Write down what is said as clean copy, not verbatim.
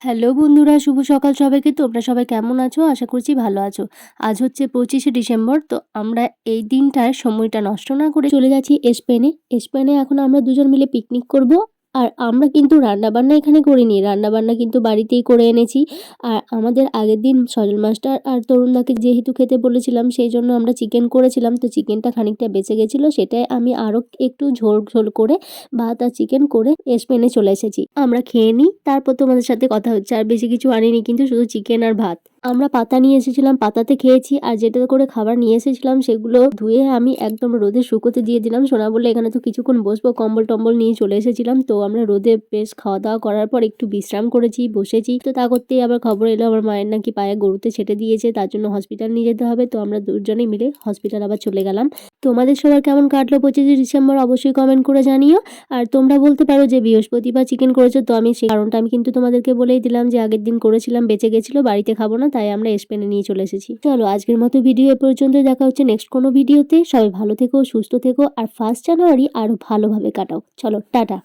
Hello বন্ধুরা, শুভ সকাল সবাইকে। তোমরা সবাই কেমন আছো? আশা করছি ভালো আছো। আজ হচ্ছে 25শে ডিসেম্বর। তো আমরা এই দিনটায় সময়টা নষ্ট না করে চলে যাচ্ছি স্পেনে। স্পেনে এখন আমরা দুজন মিলে পিকনিক করব। আর আমরা কিন্তু রান্নাবান্না এখানে করিনি, রান্নাবান্না কিন্তু বাড়িতেই করে এনেছি। আর আমাদের আগের দিন সজল মাস্টার আর তরুণদাকে যেহেতু খেতে বলেছিলাম, সেই জন্য আমরা চিকেন করেছিলাম। তো চিকেনটা খানিকটা বেঁচে গেছিলো, সেটাই আমি আরও একটু ঝোল ঝোল করে ভাত আর চিকেন করে স্পেনে চলে এসেছি। আমরা খেয়ে নিই, তারপর তোমাদের সাথে কথা হচ্ছে। আর বেশি কিছু আনিনি, কিন্তু শুধু চিকেন আর ভাত। আমরা পাতা নিয়ে এসেছিলাম, পাতাতে খেয়েছি। আর যেটা করে খাবার নিয়ে এসেছিলাম সেগুলো ধুয়ে আমি একদম রোদে শুকোতে দিয়ে দিলাম। সোনা বললে এখানে তো কিছুক্ষণ বসবো, কম্বল টম্বল নিয়ে চলে এসেছিলাম। তো আমরা রোদে বেশ খাওয়া দাওয়া করার পর একটু বিশ্রাম করেছি, বসেছি। তো তা করতেই আবার খবর এলো আমার মায়ের নাকি পায়ে গরুতে ছেটে দিয়েছে, তার জন্য হসপিটাল নিয়ে যেতে হবে। তো আমরা দুজনেই মিলে হসপিটাল আবার চলে গেলাম। তোমাদের সবার কেমন কাটলো 25শে ডিসেম্বর অবশ্যই কমেন্ট করে জানিও। আর তোমরা বলতে পারো যে বৃহস্পতিবার চিকেন করেছো, তো আমি সেই কারণটা আমি কিন্তু তোমাদেরকে বলেই দিলাম যে আগের দিন করেছিলাম, বেঁচে গেছিলো, বাড়িতে খাবো না, তাই আমরা স্পেনে নিয়ে চলে এসেছি। চলো আজকের মতো ভিডিও এ পর্যন্ত, দেখা হচ্ছে নেক্সট কোনো ভিডিওতে। সবাই ভালো থেকো, সুস্থ থেকো, আর 1 জানুয়ারি আরো ভালোভাবে কাটাও। চলো টাটা।